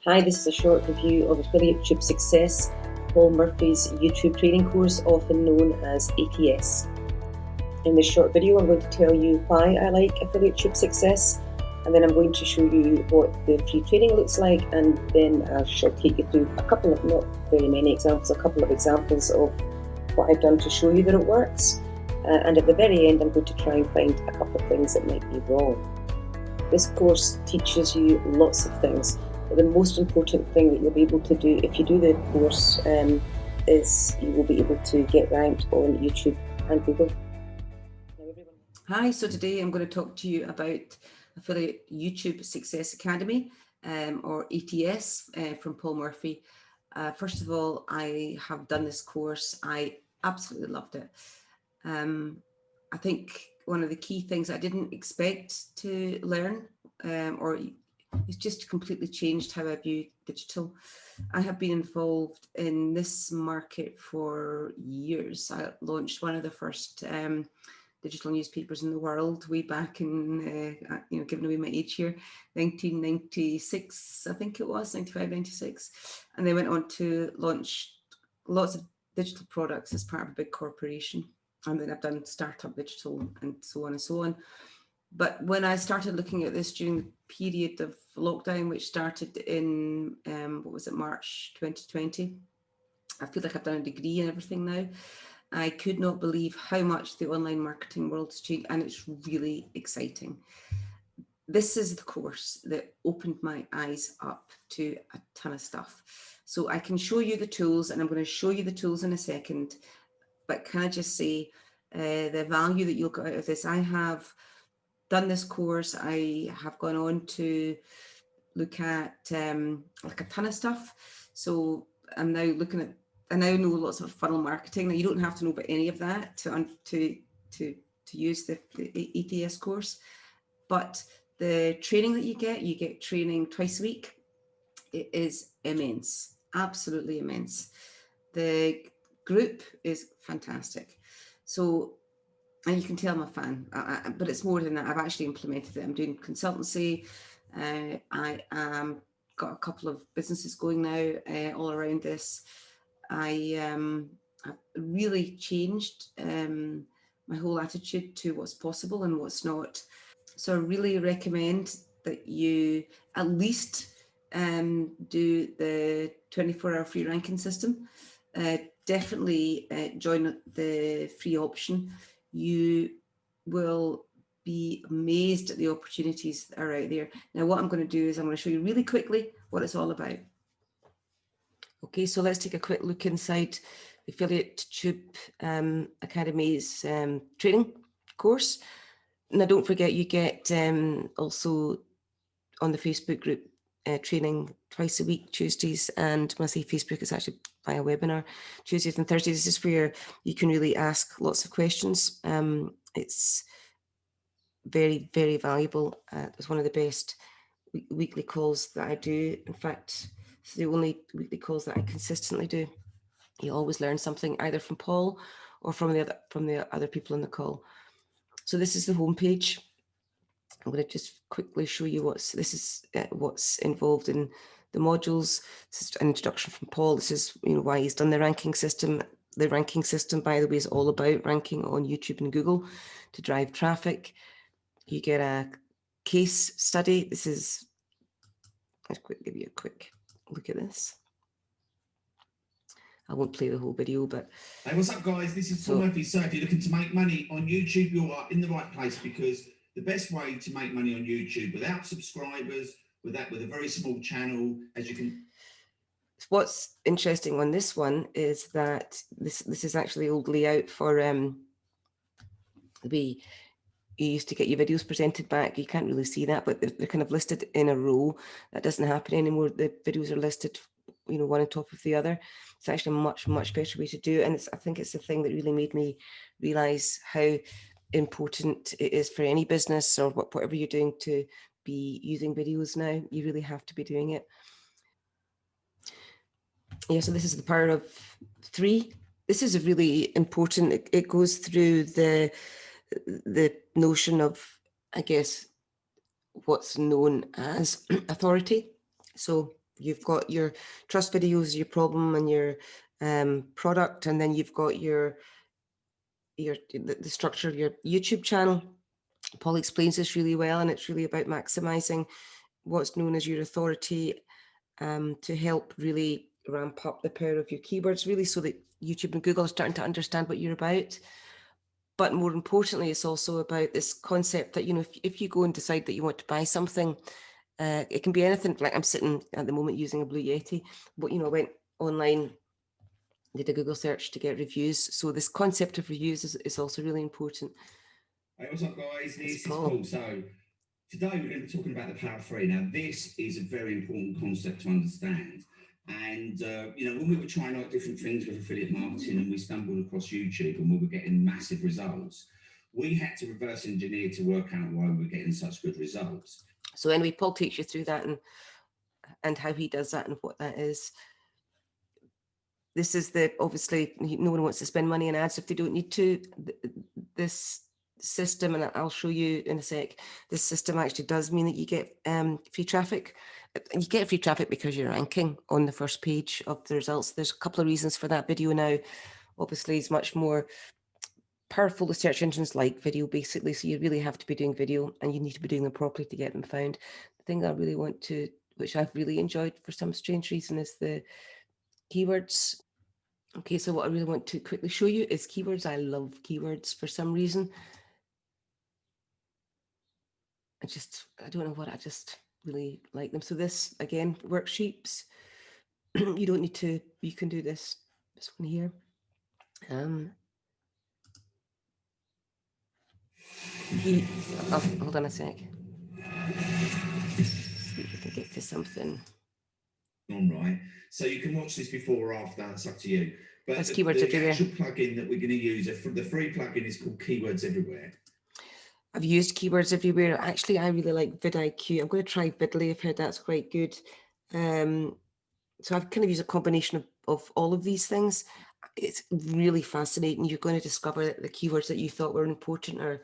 Hi, this is a short review of Affiliate Tube Success, Paul Murphy's YouTube training course, often known as ATS. In this short video, I'm going to tell you why I like Affiliate Tube Success, and then I'm going to show you what the free training looks like, and then I shall take you through a couple of, not very many examples, a couple of examples of what I've done to show you that it works. And at the very end, I'm going to try and find a couple of things that might be wrong. This course teaches you lots of things, but the most important thing that you'll be able to do if you do the course is you will be able to get ranked on YouTube and Google. Hi, so today I'm going to talk to you about Affiliate YouTube Success Academy, or ATS, from Paul Murphy. First of all, I have done this course. I absolutely loved it. I think one of the key things I didn't expect to learn, or it's just completely changed how I view digital. I have been involved in this market for years. I launched one of the first digital newspapers in the world way back in, giving away my age here, 1996, I think it was, 95, 96. And they went on to launch lots of digital products as part of a big corporation. And then I've done startup digital and so on and so on. But when I started looking at this during the period of lockdown, which started in, March 2020, I feel like I've done a degree and everything now. I could not believe how much the online marketing world has changed, and it's really exciting. This is the course that opened my eyes up to a ton of stuff. So I can show you the tools, and I'm going to show you the tools in a second. But can I just say the value that you'll get out of this? I have done this course. I have gone on to look at like a ton of stuff. So I'm now looking at, I now know lots of funnel marketing. Now you don't have to know about any of that to use the ATS course, but the training that you get training twice a week. It is immense, absolutely immense. The group is fantastic. So, and you can tell I'm a fan, but it's more than that. I've actually implemented it. I'm doing consultancy. I got a couple of businesses going now all around this. I've really changed my whole attitude to what's possible and what's not. So I really recommend that you at least do the 24-hour free ranking system. Definitely join the free option. You will be amazed at the opportunities that are out there. Now, what I'm going to do is I'm going to show you really quickly what it's all about. Okay, so let's take a quick look inside the Affiliate Tube Academy's training course. Now, don't forget you get also on the Facebook group training twice a week, Tuesdays, and when I say Facebook, it's actually via webinar, Tuesdays and Thursdays. This is where you can really ask lots of questions. It's very, very valuable. It's one of the best weekly calls that I do. In fact, it's the only weekly calls that I consistently do. You always learn something either from Paul or from the other people on the call. So this is the homepage. I'm going to just quickly show you what's involved in the modules. This is an introduction from Paul. This is why he's done the ranking system. The ranking system, by the way, is all about ranking on YouTube and Google to drive traffic. You get a case study. Let's give you a quick look at this. I won't play the whole video, but... Hey, what's up, guys? This is Paul Murphy. So if you're looking to make money on YouTube, you are in the right place, because the best way to make money on YouTube without subscribers, with a very small channel, as you can... What's interesting on this one is that this is actually the old layout for you used to get your videos presented back. You can't really see that, but they're kind of listed in a row. That doesn't happen anymore. The videos are listed, one on top of the other. It's actually a much, much better way to do it. And I think it's the thing that really made me realize how important it is for any business or whatever you're doing to be using videos now. You really have to be doing it. Yeah, so this is the power of 3. This is a really important, it goes through the notion of, I guess, what's known as authority. So you've got your trust videos, your problem and your product, and then you've got the structure of your YouTube channel. Paul explains this really well, and it's really about maximizing what's known as your authority to help really ramp up the power of your keywords, really, so that YouTube and Google are starting to understand what you're about. But more importantly, it's also about this concept that, you know, if you go and decide that you want to buy something, it can be anything. Like I'm sitting at the moment using a Blue Yeti, but, you know, I went online, did a Google search to get reviews. So this concept of reviews is also really important. Hey, what's up, guys? This is Paul. So today we're going to be talking about the Power of 3. Now, this is a very important concept to understand. And, you know, when we were trying out different things with affiliate marketing and we stumbled across YouTube and we were getting massive results, we had to reverse engineer to work out why we were getting such good results. So anyway, Paul takes you through that and how he does that and what that is. This is obviously, no one wants to spend money on ads if they don't need to. This system, and I'll show you in a sec, this system actually does mean that you get free traffic. You get free traffic because you're ranking on the first page of the results. There's a couple of reasons for that. Video now obviously is much more powerful. The search engines like video, basically, so you really have to be doing video and you need to be doing them properly to get them found. The thing I really want to, which I've really enjoyed for some strange reason, is the keywords. Okay, so what I really want to quickly show you is keywords. I love keywords for some reason. I don't know what, I just really like them. So this, again, worksheets. You don't need to, you can do this one here. Hold on a sec. See if I can get to something. All right. So you can watch this before or after, that's up to you. But There's keywords everywhere. The actual plugin that we're going to use, the free plugin is called Keywords Everywhere. I've used Keywords Everywhere. Actually, I really like vidIQ. I'm going to try Vidly. I've heard that's quite good. So I've kind of used a combination of all of these things. It's really fascinating. You're going to discover that the keywords that you thought were important are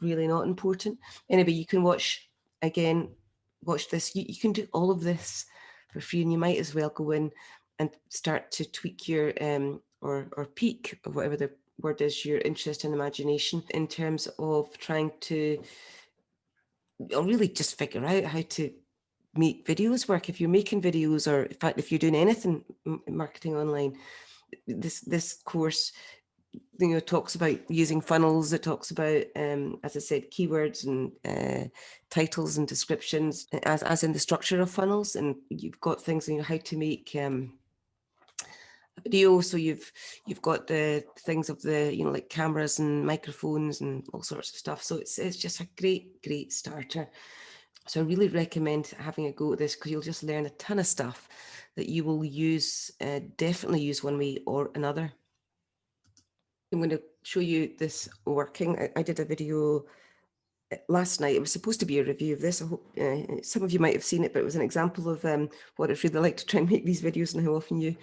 really not important. Anyway, you can watch this. You can do all of this for free, and you might as well go in and start to tweak your or peak, or whatever the word is, your interest and imagination in terms of trying to really just figure out how to make videos work. If you're making videos, or in fact, if you're doing anything marketing online, this course, you know, talks about using funnels. It talks about, as I said, keywords and titles and descriptions, as in the structure of funnels. And you've got things, you know, how to make a video. So you've got the things of the, you know, like cameras and microphones and all sorts of stuff. So it's just a great starter. So I really recommend having a go at this, because you'll just learn a ton of stuff that you will use, definitely use one way or another. I'm going to show you this working. I did a video last night. It was supposed to be a review of this. I hope some of you might have seen it, but it was an example of what it's really like to try and make these videos and how often you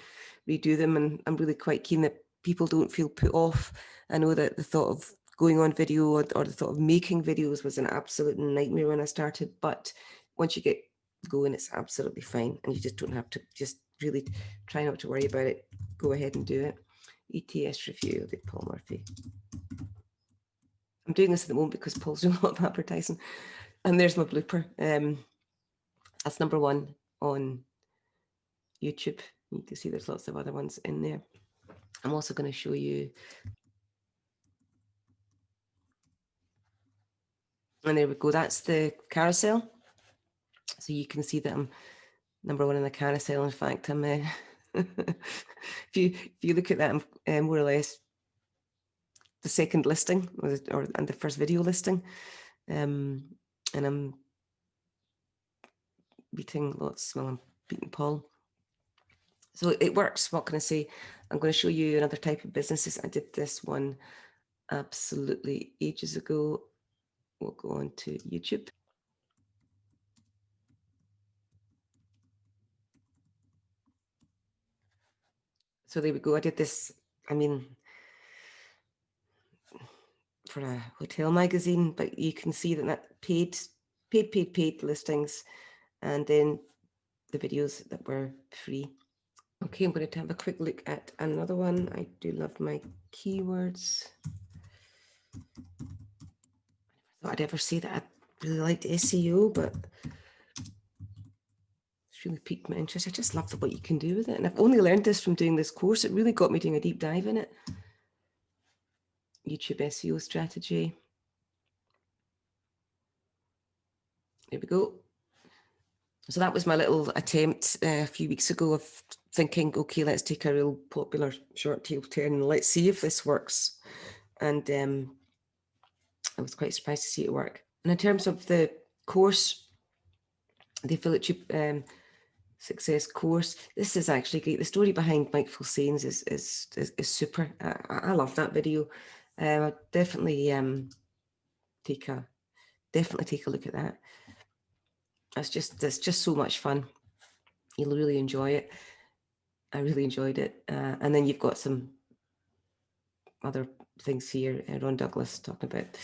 redo them. And I'm really quite keen that people don't feel put off. I know that the thought of going on video or the thought of making videos was an absolute nightmare when I started, but once you get going, it's absolutely fine, and you just don't have to, just really try not to worry about it. Go ahead and do it. ATS review with Paul Murphy. I'm doing this at the moment because Paul's doing a lot of advertising. And there's my blooper. That's number 1 on YouTube. You can see there's lots of other ones in there. I'm also going to show you. And there we go. That's the carousel. So you can see that I'm number 1 in the carousel. In fact, I'm if you look at that, I'm more or less the second listing and the first video listing, and I'm beating lots. Well, I'm beating Paul. So it works. What can I say? I'm going to show you another type of businesses. I did this one absolutely ages ago. We'll go on to YouTube. So there we go. I did this, I mean, for a hotel magazine, but you can see that paid listings, and then the videos that were free. Okay, I'm going to have a quick look at another one. I do love my keywords. I thought I'd ever say that I really liked SEO, but it's really piqued my interest. I just love what you can do with it. And I've only learned this from doing this course. It really got me doing a deep dive in it. YouTube SEO strategy. There we go. So that was my little attempt a few weeks ago of thinking, okay, let's take a real popular short tail term and let's see if this works. And I was quite surprised to see it work. And in terms of the course, the affiliate success course, this is actually great. The story behind Mindful Sayings is super. I love that video. I'll definitely take a look at that. It's just so much fun. You'll really enjoy it. I really enjoyed it. And then you've got some other things here. Ron Douglas talking about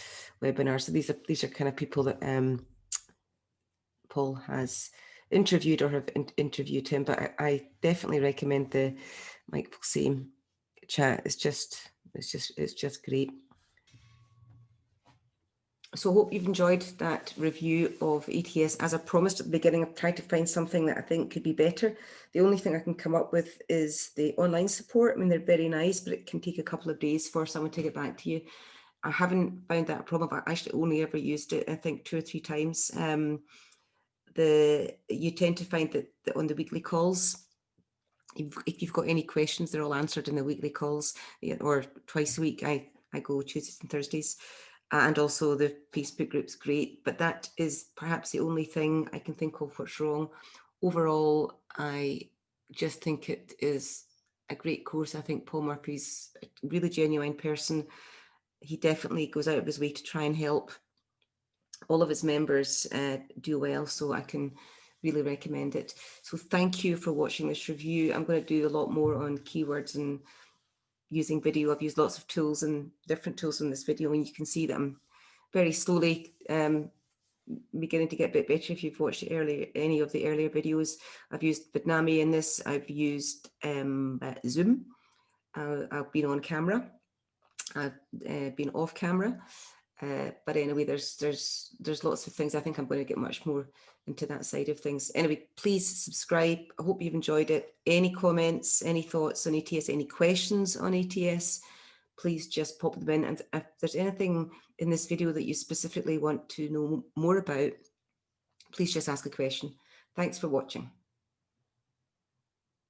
webinars. So these are kind of people that Paul has interviewed or have interviewed him. But I definitely recommend the Mindful Saying chat. It's just great. So I hope you've enjoyed that review of ATS. As I promised at the beginning, I've tried to find something that I think could be better. The only thing I can come up with is the online support. I mean, they're very nice, but it can take a couple of days for someone to get back to you. I haven't found that a problem. I've actually only ever used it, I think, 2 or 3 times. You tend to find that on the weekly calls, if you've got any questions, they're all answered in the weekly calls, or twice a week. I go Tuesdays and Thursdays. And also the Facebook group's great, but that is perhaps the only thing I can think of what's wrong. Overall, I just think it is a great course. I think Paul Murphy's a really genuine person. He definitely goes out of his way to try and help all of his members do well, so I can really recommend it. So thank you for watching this review. I'm going to do a lot more on keywords and using video. I've used lots of tools and different tools in this video, and you can see that I'm very slowly beginning to get a bit better. If you've watched any of the earlier videos, I've used Bitnami in this. I've used Zoom. I've been on camera. I've been off camera. But anyway, there's lots of things. I think I'm going to get much more into that side of things. Anyway, please subscribe. I hope you've enjoyed it. Any comments, any thoughts on ATS, any questions on ATS, please just pop them in. And if there's anything in this video that you specifically want to know more about, please just ask a question. Thanks for watching.